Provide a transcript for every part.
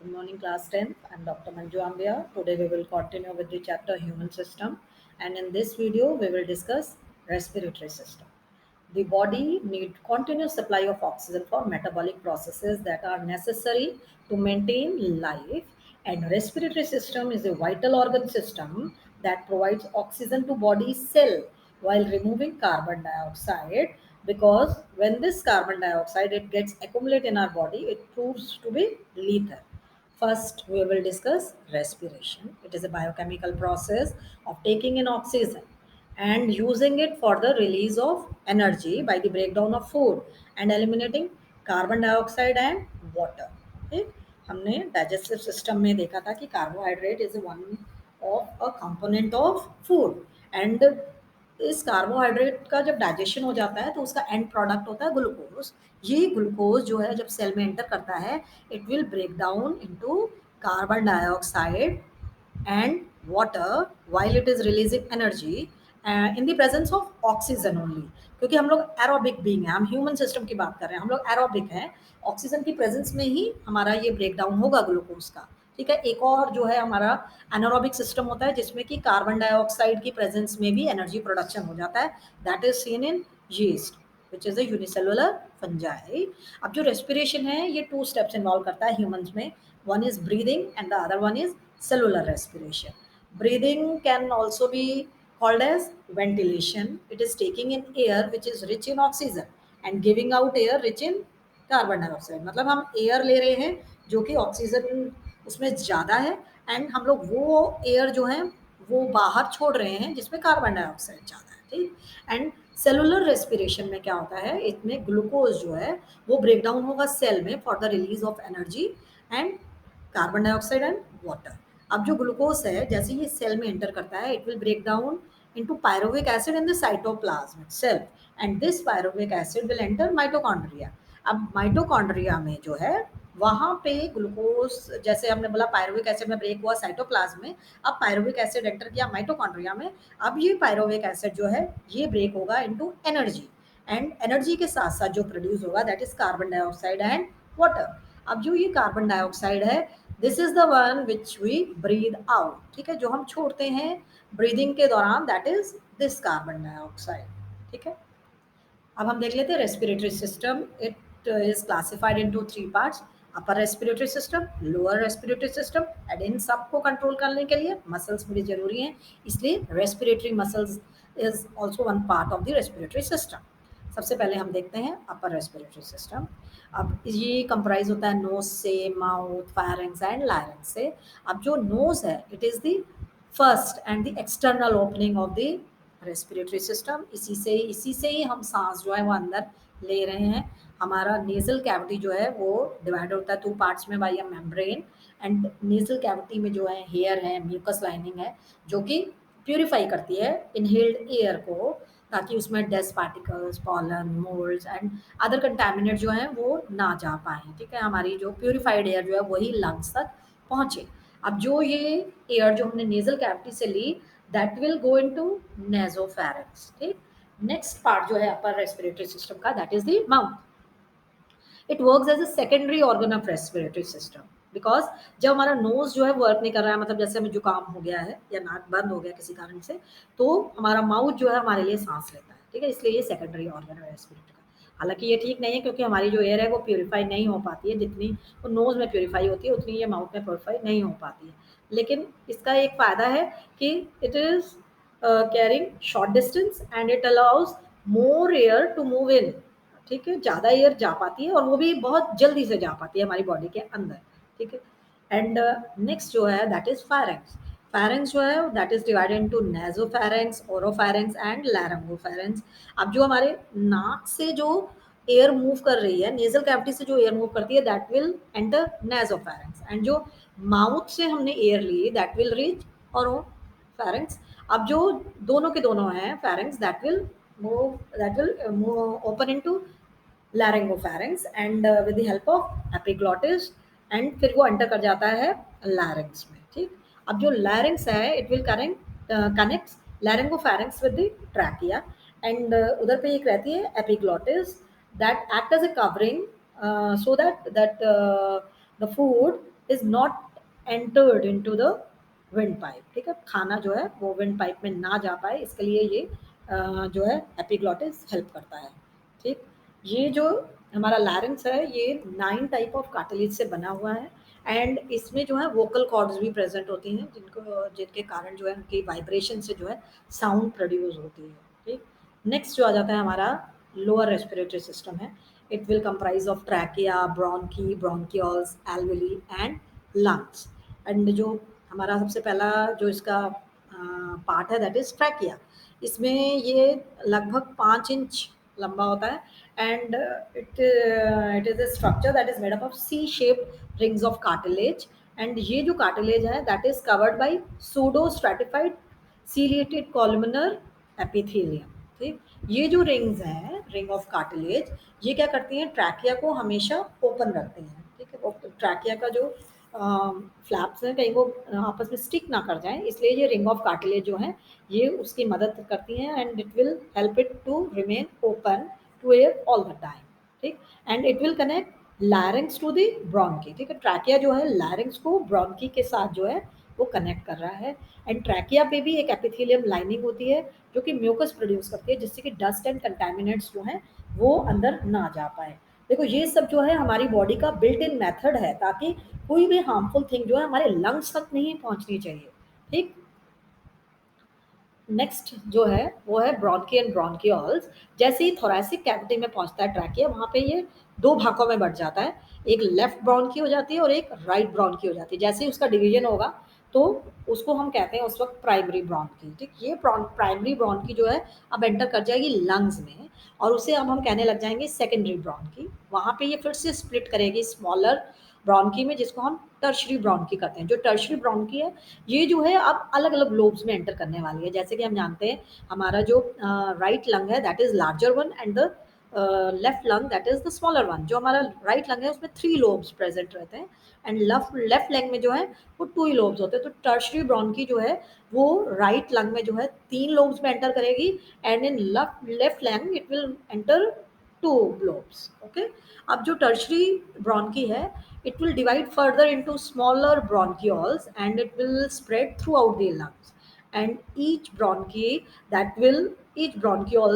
Good morning, class 10th. I'm Dr. Manju Ambia. Today we will continue with the chapter Human System. And in this video, we will discuss respiratory system. The body needs continuous supply of oxygen for metabolic processes that are necessary to maintain life. And respiratory system is a vital organ system that provides oxygen to body cell while removing carbon dioxide, because when this carbon dioxide it gets accumulated in our body, it proves to be lethal. First, we will discuss respiration. It is a biochemical process of taking in oxygen and using it for the release of energy by the breakdown of food and eliminating carbon dioxide and water. ठीक, हमने digestive system में देखा था कि carbohydrate is one of a component of food and इस carbohydrate का जब digestion हो जाता है तो उसका एंड प्रोडक्ट होता है ग्लूकोज. ये ग्लूकोज जो है जब सेल में एंटर करता है, it will break down into carbon dioxide and water while it is releasing energy in the presence of oxygen only. क्योंकि हम लोग एरोबिक बीइंग है, हम ह्यूमन सिस्टम की बात कर रहे हैं, हम लोग एरोबिक हैं. ऑक्सीजन की प्रेजेंस में ही हमारा ये ब्रेक डाउन होगा ग्लूकोज का. ठीक है. एक और जो है हमारा एनारोबिक सिस्टम होता है जिसमें कि कार्बन डाइऑक्साइड की प्रेजेंस में भी एनर्जी प्रोडक्शन हो जाता है. That is seen in yeast which is a unicellular fungi. अब जो रेस्पिरेशन है ये 2 स्टेप्स इन्वॉल्व करता है ह्यूमंस में. One is breathing and the other one is cellular respiration. Breathing can also be called as ventilation. It is taking in air which is rich in oxygen and giving out air rich in carbon dioxide. मतलब हम air ले रहे हैं जो कि oxygen उसमें ज़्यादा है एंड हम लोग वो एयर जो है वो बाहर छोड़ रहे हैं जिसमें कार्बन डाइऑक्साइड ज़्यादा है. ठीक. एंड सेलुलर रेस्पिरेशन में क्या होता है, इसमें ग्लूकोज जो है वो ब्रेक डाउन होगा सेल में for the release of energy and carbon dioxide and water. अब जो ग्लूकोज है जैसे ये सेल में एंटर करता है, it will break down into pyruvic acid in the cytoplasm itself and this pyruvic acid will enter mitochondria. अब mitochondria में जो है वहां पे ग्लूकोज, जैसे हमने बोला पायरुविक एसिड में ब्रेक हुआ साइटोप्लाज्म में, अब पायरुविक एसिड एंटर किया माइटोकॉन्ड्रिया में. अब ये पायरुविक एसिड जो है ये ब्रेक होगा इनटू एनर्जी एंड एनर्जी के साथ साथ जो प्रोड्यूस होगा that is carbon dioxide and water. अब जो ये कार्बन डाइऑक्साइड है, this is the one which we breathe out. ठीक है. जो हम छोड़ते हैं ब्रीदिंग के दौरान that is this carbon dioxide. ठीक है. अब हम देख लेते हैं respiratory system. It is classified into 3 parts. Upper respiratory system, lower respiratory system and इन सब को कंट्रोल करने के लिए मसल्स बड़ी जरूरी हैं, इसलिए respiratory muscles is also one part of the respiratory system. सबसे पहले हम देखते हैं अपर रेस्पिरेटरी सिस्टम. अब ये कंप्राइज होता है नोज से, माउथ, फायरिंग्स एंड लायरिंग्स से. अब जो नोज है it is the first and the external opening of the respiratory system. इसी से ही हम सांस जो है वो अंदर ले रहे हैं. हमारा नेजल कैविटी जो है वो डिवाइड होता है 2 पार्ट्स में by a membrane and nasal cavity में जो है हेयर है, म्यूकस लाइनिंग है जो कि प्यूरिफाई करती है इनहेल्ड एयर को, ताकि उसमें dust particles, pollen, moulds and other contaminate जो हैं वो ना जा पाएँ. ठीक है. हमारी जो प्यूरिफाइड एयर जो है वही लंग्स तक पहुँचे. अब जो ये एयर जो हमने नेजल कैविटी से ली that will go into nasopharynx. ठीक. नेक्स्ट पार्ट जो है अपर रेस्पिरेटरी सिस्टम का that is the mouth. It works as a secondary organ of respiratory system because जब हमारा नोज जो है वर्क नहीं कर रहा है, मतलब जैसे हमें जुकाम हो गया है या नाक बंद हो गया किसी कारण से, तो हमारा माउथ जो है हमारे लिए सांस लेता है. ठीक है. इसलिए ये सेकेंडरी ऑर्गन है रेस्पिरेटरी का. हालांकि ये ठीक नहीं है क्योंकि हमारी जो एयर है वो प्योरीफाई नहीं हो पाती है, जितनी वो नोज में प्योरीफाई होती है उतनी ये माउथ में प्योरीफाई नहीं हो पाती है. लेकिन इसका एक फ़ायदा है कि it is carrying short distance and it allows more air to move in. ठीक है. ज़्यादा एयर जा पाती है और वो भी बहुत जल्दी से जा पाती है हमारी बॉडी के अंदर. ठीक है. एंड नेक्स्ट जो है दैट इज फायरिंग्स. फायरिंग्स जो है that is divided into nasopharynx, oropharynx and laryngopharynx. अब जो हमारे नाक से जो एयर मूव कर रही है, नेजल कैविटी से जो एयर मूव करती है that will enter nasopharynx and जो माउथ से हमने एयर ली दैट विल रीच ओरोफैरिंग्स. अब जो दोनों के दोनों हैं pharynx that will open into laryngopharynx and with the help of epiglottis and फिर वो एंटर कर जाता है लैरिंग्स में. ठीक. अब जो लैरिंग्स है it will connect laryngopharynx with the trachea and उधर पे एक रहती है epiglottis that act as a covering so that the food is not entered into the wind pipe, ठीक है, खाना जो है वो विंड पाइप में ना जा पाए, इसके लिए ये जो है एपिग्लॉटिस हेल्प करता है, ठीक। ये जो हमारा लैरिंक्स है ये 9 टाइप ऑफ कार्टिलेज से बना हुआ है, एंड इसमें जो है वोकल कॉर्ड्स भी प्रेजेंट होती हैं, जिनके कारण जो है उनकी वाइब्रेशन से जो है साउंड प्रोड्यूस होती है, ठीक। नेक्स्ट जो आ जाता है हमारा लोअर रेस्पिरेटरी सिस्टम है। It will comprise of trachea, bronchi, bronchioles, alveoli and lungs. And जो हमारा सबसे पहला जो इसका पार्ट है दैट इज ट्रैकिया। इसमें ये लगभग 5 इंच लंबा होता है, and it is a structure that is made up of C shaped rings of cartilage. And ये जो कार्टिलेज है that is covered by pseudo stratified ciliated columnar epithelium, ठीक। ये जो रिंग्स हैं, रिंग ऑफ कार्टिलेज, ये क्या करती हैं, ट्रैकिया को हमेशा ओपन रखती हैं, ठीक है। वो ट्रैकिया का जो फ्लैप्स हैं कहीं वो आपस में स्टिक ना कर जाएं, इसलिए ये रिंग ऑफ कार्टिलेज जो है ये उसकी मदद करती हैं, and it will help it to remain open to air all the time, ठीक। And it will connect larynx to the bronchi, ठीक है। ट्रैकिया जो है लैरिंग्स को ब्रोंकी के साथ जो है वो कनेक्ट कर रहा है। एंड ट्रैकिया पे भी एक एपिथेलियम लाइनिंग होती है जो कि म्यूकस प्रोड्यूस करती है, जिससे कि डस्ट एंड कंटामिनेंट्स जो हैं वो अंदर ना जा पाए। देखो ये सब जो है हमारी बॉडी का बिल्ट इन मेथड है, ताकि कोई भी हार्मफुल थिंग जो है हमारे लंग्स तक नहीं पहुंचनी चाहिए, ठीक। नेक्स्ट जो है वो है ब्रोंकी एंड ब्रोंकियोल्स। जैसे ही थोरैसिक कैविटी में पहुंचता है ट्रैकिया, वहां पे ये 2 भागों में बढ़ जाता है, एक लेफ्ट ब्रोंकी हो जाती है और एक राइट ब्रोंकी हो जाती है। जैसे ही उसका डिवीजन होगा तो उसको हम कहते हैं उस वक्त प्राइमरी ब्रोंकी, ठीक। ये प्राइमरी ब्रोंकी जो है अब एंटर कर जाएगी लंग्स में, और उसे अब हम कहने लग जाएंगे सेकेंडरी ब्रोंकी। वहां पे ये फिर से स्प्लिट करेगी स्मॉलर ब्रोंकी में, जिसको हम टर्शरी ब्रोंकी कहते हैं। जो टर्शरी ब्रोंकी है ये जो है अब अलग अलग लोब्स में एंटर करने वाली है। जैसे कि हम जानते हैं हमारा जो राइट लंग है that is larger one, and the left lung that is the smaller one. जो हमारा राइट लंग है उसमें 3 लोब्स प्रेजेंट रहते हैं, एंड लेफ्ट लंग में जो है वो 2 ही लोब्स होते हैं। तो टर्शरी ब्रोंकी जो है वो राइट लंग में जो है 3 लोब्स में एंटर करेगी, and in left lung it will enter 2 lobes, okay. अब जो टर्शरी ब्रोंकी है it will divide further into smaller bronchioles, and it will spread throughout the lungs, and each bronchiole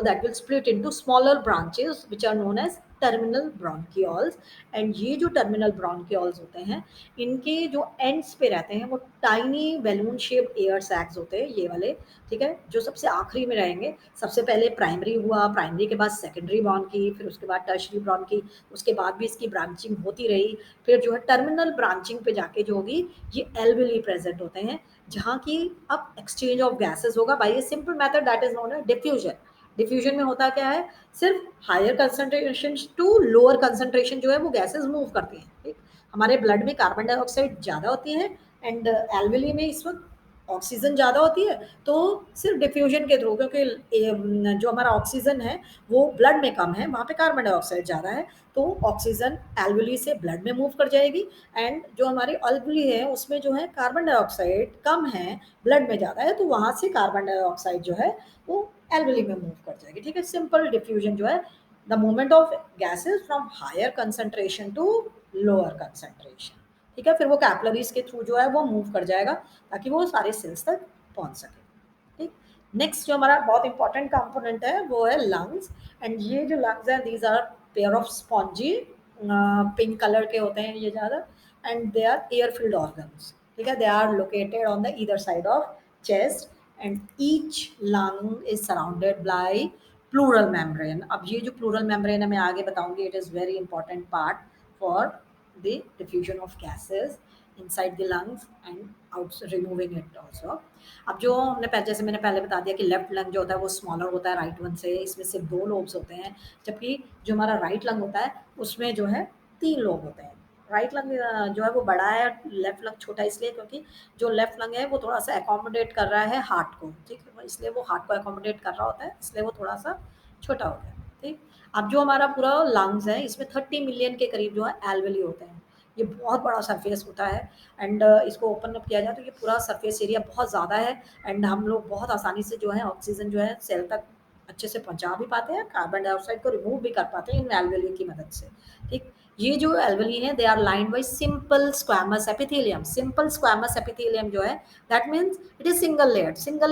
that will split into smaller branches which are known as terminal bronchioles. And ये जो terminal bronchioles होते हैं इनके जो ends पे रहते हैं वो tiny balloon shaped air sacs होते हैं, ये वाले, ठीक है, जो सबसे आखिरी में रहेंगे। सबसे पहले प्राइमरी हुआ, प्राइमरी के बाद सेकेंडरी ब्रोंकी, फिर उसके बाद टर्शरी ब्रोंकी, उसके बाद भी इसकी ब्रांचिंग होती रही। फिर जो है टर्मिनल ब्रांचिंग पे जाके जो होगी ये एल्वेली प्रेजेंट होते हैं, जहाँ की अब एक्सचेंज ऑफ गैसेस होगा by a simple method that is known as diffusion. Diffusion में होता क्या है, सिर्फ higher concentration to lower concentration जो है वो गैसेस मूव करती हैं, ठीक। हमारे ब्लड में कार्बन डाइऑक्साइड ज़्यादा होती है, एंड एल्वेली में इस वक्त ऑक्सीजन ज़्यादा होती है, तो सिर्फ डिफ्यूजन के थ्रू, क्योंकि जो हमारा ऑक्सीजन है वो ब्लड में कम है, वहाँ पे कार्बन डाइऑक्साइड ज़्यादा है, तो ऑक्सीजन एल्वेली से ब्लड में मूव कर जाएगी, एंड जो हमारी अल्वेली है उसमें जो है कार्बन डाइऑक्साइड कम है, ब्लड में ज़्यादा है, तो वहाँ से कार्बन डाइऑक्साइड जो है वो एल्वेली में मूव कर जाएगी, ठीक है। सिंपल डिफ्यूजन जो है the movement of gases from higher concentration to lower concentration, ठीक है। फिर वो कैपिलरीज के थ्रू जो है वो मूव कर जाएगा ताकि वो सारे सेल्स तक पहुंच सके, ठीक। नेक्स्ट जो हमारा बहुत इंपॉर्टेंट कंपोनेंट है वो है लंग्स। एंड ये जो लंग्स है these are pair of spongy pink colour के होते हैं ये ज़्यादा, and they are air filled organs, ठीक है। They are located on the either side of chest, and each lung is surrounded by pleural membrane. अब ये जो प्लूरल मेम्ब्रेन है मैं आगे बताऊंगी, it is very important part for the diffusion of gases inside the lungs and out removing it also। अब जो हमने पहले, जैसे मैंने पहले बता दिया कि लेफ्ट लंग जो होता है वो स्मॉलर होता है राइट वन से, इसमें सिर्फ 2 लोब्स होते हैं, जबकि जो हमारा राइट लंग होता है उसमें जो है 3 लोब होते हैं। राइट लंग जो है वो बड़ा है, लेफ्ट लंग छोटा है, इसलिए क्योंकि जो लेफ्ट लंग है वो थोड़ा सा एकोमोडेट कर रहा है हार्ट को, ठीक है, इसलिए वो हार्ट को एकोमोडेट कर रहा होता है, इसलिए वो थोड़ा सा छोटा हो गया, ठीक। अब जो हमारा पूरा लंग्स है इसमें 30 मिलियन के करीब जो है एल्वेली होते हैं। ये बहुत बड़ा सरफेस होता है, एंड इसको ओपन अप किया जाए तो ये पूरा सरफेस एरिया बहुत ज़्यादा है, एंड हम लोग बहुत आसानी से जो है ऑक्सीजन जो है सेल तक अच्छे से पहुंचा भी पाते हैं, कार्बन डाइऑक्साइड को रिमूव भी कर पाते हैं इन एल्वेली की मदद से, ठीक। ये जो एल्वेली हैं they are lined by simple squamous epithelium. Simple squamous epithelium जो है that means it is single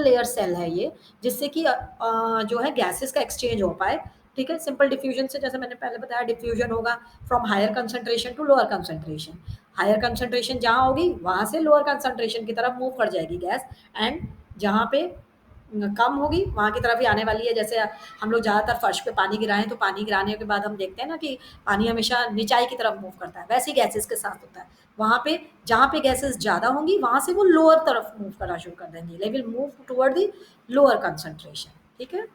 layer cell है ये, जिससे कि जो है गैसेस का एक्सचेंज हो पाए। ठीक है, सिंपल डिफ्यूजन से, जैसे मैंने पहले बताया, डिफ्यूजन होगा from higher concentration to lower concentration. Higher concentration जहाँ होगी वहां से लोअर कंसंट्रेशन की तरफ मूव कर जाएगी गैस, एंड जहाँ पे कम होगी वहाँ की तरफ ही आने वाली है। जैसे हम लोग ज़्यादातर फर्श पे पानी गिराएं तो पानी गिराने के बाद हम देखते हैं ना कि पानी हमेशा निचाई की तरफ मूव करता है, वैसे ही गैसेस के साथ होता है। वहाँ पे जहाँ पे गैसेस ज़्यादा होंगी वहाँ से वो लोअर तरफ मूव करना शुरू कर देंगी, they will move toward the lower concentration. ठीक है,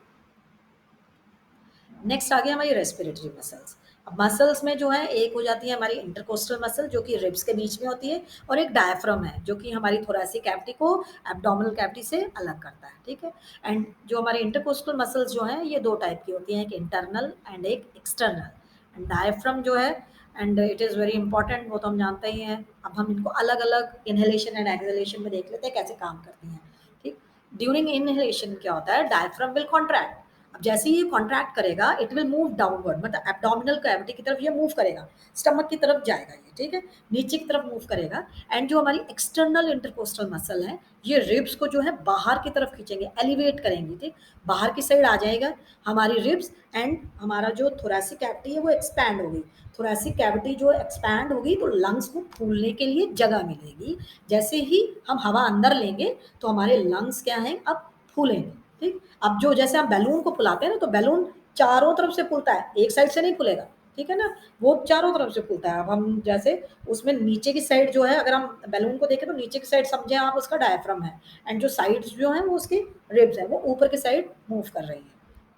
नेक्स्ट आ गया हमारी रेस्पिरेटरी मसल्स। अब मसल्स में जो है एक हो जाती है हमारी इंटरकोस्टल मसल जो कि रिब्स के बीच में होती है, और एक डायफ्राम है जो कि हमारी थोरैसिक कैविटी को एब्डोमिनल कैविटी से अलग करता है। ठीक है, एंड जो हमारे इंटरकोस्टल मसल्स जो हैं ये दो टाइप की होती हैं, एक इंटरनल एंड एक एक्सटर्नल। एंड डायफ्राम जो है, and it is very important, वो तो हम जानते ही हैं। अब हम इनको अलग अलग इनहेलेशन एंड एक्सहेलेशन में देख लेते हैं कैसे काम करती हैं। ठीक, ड्यूरिंग इनहेलेशन क्या होता है, डायफ्राम विल कॉन्ट्रैक्ट। अब जैसे ही ये कॉन्ट्रैक्ट करेगा इट विल मूव डाउनवर्ड, मतलब एब्डोमिनल कैविटी की तरफ ये मूव करेगा, स्टमक की तरफ जाएगा ये। ठीक है, नीचे की तरफ मूव करेगा। एंड जो हमारी एक्सटर्नल इंटरकोस्टल मसल है ये रिब्स को जो है बाहर की तरफ खींचेंगे, एलिवेट करेंगी। ठीक, बाहर की साइड आ जाएगा हमारी रिब्स, एंड हमारा जो थोरैसिक कैविटी है वो एक्सपैंड होगी। थोरैसिक कैविटी जो एक्सपैंड होगी तो लंग्स को फूलने के लिए जगह मिलेगी। जैसे ही हम हवा अंदर लेंगे तो हमारे लंग्स क्या हैं, अब फूलेंगे। ठीक, अब जो जैसे हम बैलून को फुलाते हैं ना, तो बैलून चारों तरफ से फूलता है, एक साइड से नहीं फूलेगा। ठीक है ना, वो चारों तरफ से फूलता है। अब हम जैसे उसमें नीचे की साइड जो है, अगर हम बैलून को देखें तो नीचे की साइड समझे आप उसका डायफ्राम है, एंड जो साइड्स जो हैं वो उसकी रिब्स है, वो ऊपर की साइड मूव कर रही है।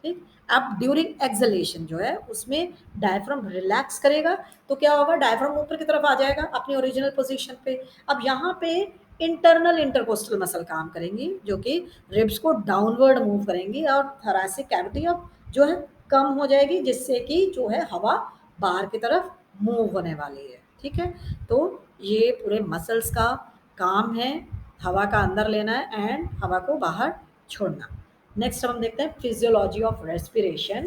ठीक, अब ड्यूरिंग एक्सलेशन जो है उसमें डायफ्राम रिलैक्स करेगा, तो क्या होगा, डायफ्राम ऊपर की तरफ आ जाएगा अपनी ओरिजिनल पोजीशन पे। अब यहाँ पे इंटरनल इंटरकोस्टल मसल काम करेंगी जो कि रिब्स को डाउनवर्ड मूव करेंगी, और थोरैसिक कैविटी अब जो है कम हो जाएगी, जिससे कि जो है हवा बाहर की तरफ मूव होने वाली है। ठीक है, तो ये पूरे मसल्स का काम है, हवा का अंदर लेना है एंड हवा को बाहर छोड़ना। नेक्स्ट हम देखते हैं physiology of respiration.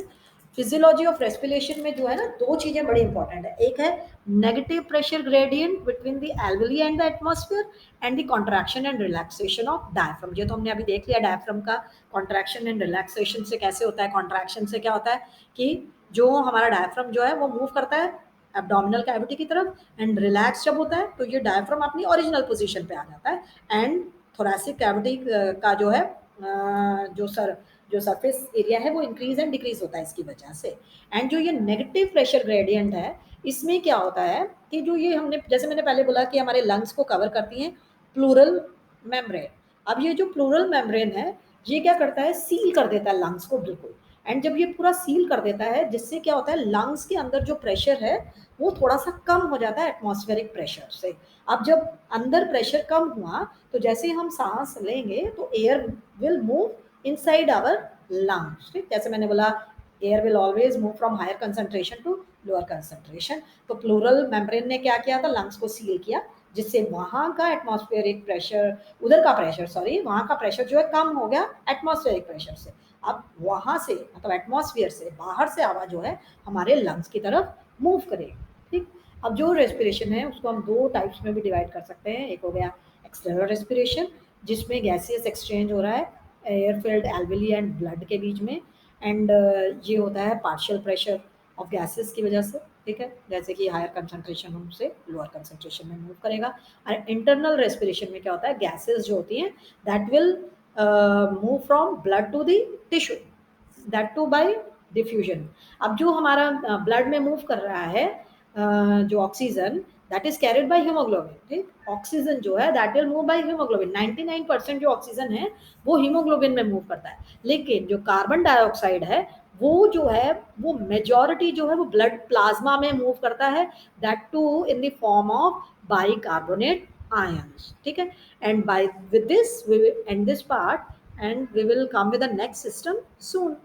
Physiology of respiration में जो है ना दो चीजें बड़ी इंपॉर्टेंट है, एक है negative pressure gradient between the alveoli and the atmosphere, and the contraction and relaxation of diaphragm. ये तो हमने अभी देख लिया डायफ्राम का कॉन्ट्रैक्शन एंड रिलैक्सेशन से कैसे होता है। कॉन्ट्रैक्शन से क्या होता है कि जो हमारा डायफ्राम जो है वो मूव करता है एब्डोमिनल कैविटी की तरफ, एंड रिलैक्स जब होता है तो ये डायफ्राम अपनी ओरिजिनल पोजीशन पे आ जाता है, एंड थोरैसिक कैविटी का जो है जो सरफेस एरिया है वो इंक्रीज एंड डिक्रीज होता है इसकी वजह से। एंड जो ये नेगेटिव प्रेशर ग्रेडियंट है इसमें क्या होता है कि जो ये हमने, जैसे मैंने पहले बोला कि हमारे लंग्स को कवर करती हैं प्लूरल मेम्ब्रेन। अब ये जो प्लूरल मेम्ब्रेन है ये क्या करता है, सील कर देता है लंग्स को बिल्कुल। एंड जब ये पूरा सील कर देता है, जिससे क्या होता है लंग्स के अंदर जो प्रेशर है वो थोड़ा सा कम हो जाता है एटमॉस्फेरिक प्रेशर से। अब जब अंदर प्रेशर कम हुआ तो जैसे हम सांस लेंगे तो air will move inside our lungs. ठीक, जैसे मैंने बोला air will always move from higher concentration to lower concentration. तो प्लूरल मेम्ब्रेन ने क्या किया था, लंग्स को सील किया, जिससे वहां का एटमॉस्फेरिक प्रेशर, उधर का प्रेशर, सॉरी, वहां का प्रेशर जो है कम हो गया एटमॉस्फेरिक प्रेशर से। अब वहां से मतलब एटमॉस्फेयर से बाहर से हवा जो है हमारे लंग्स की तरफ मूव करेगी। ठीक, अब जो रेस्पिरेशन है उसको हम दो टाइप्स में भी डिवाइड कर सकते हैं। एक हो गया एक्सटर्नल रेस्पिरेशन जिसमें गैसियस एक्सचेंज हो रहा है air filled alveoli and blood के बीच में, एंड ये होता है पार्शियल प्रेशर ऑफ गैसेस की वजह से। ठीक है, जैसे कि हायर कंसंट्रेशन उनसे लोअर कंसंट्रेशन में मूव करेगा। और इंटरनल रेस्पिरेशन में क्या होता है, गैसेस जो होती हैं that will move from blood to the tissue, that too by diffusion. अब जो हमारा ब्लड में मूव कर रहा है जो oxygen that is carried by haemoglobin. ठीक, ऑक्सीजन जो है that will move by haemoglobin. 99% जो ऑक्सीजन है वो हीमोग्लोबिन में मूव करता है, लेकिन जो कार्बन डाइऑक्साइड है वो जो है वो मेजॉरिटी जो है वो ब्लड प्लाज्मा में मूव करता है, that too in the form of bicarbonate ions. ठीक है, and by with this we will end this part and we will come with the next system soon.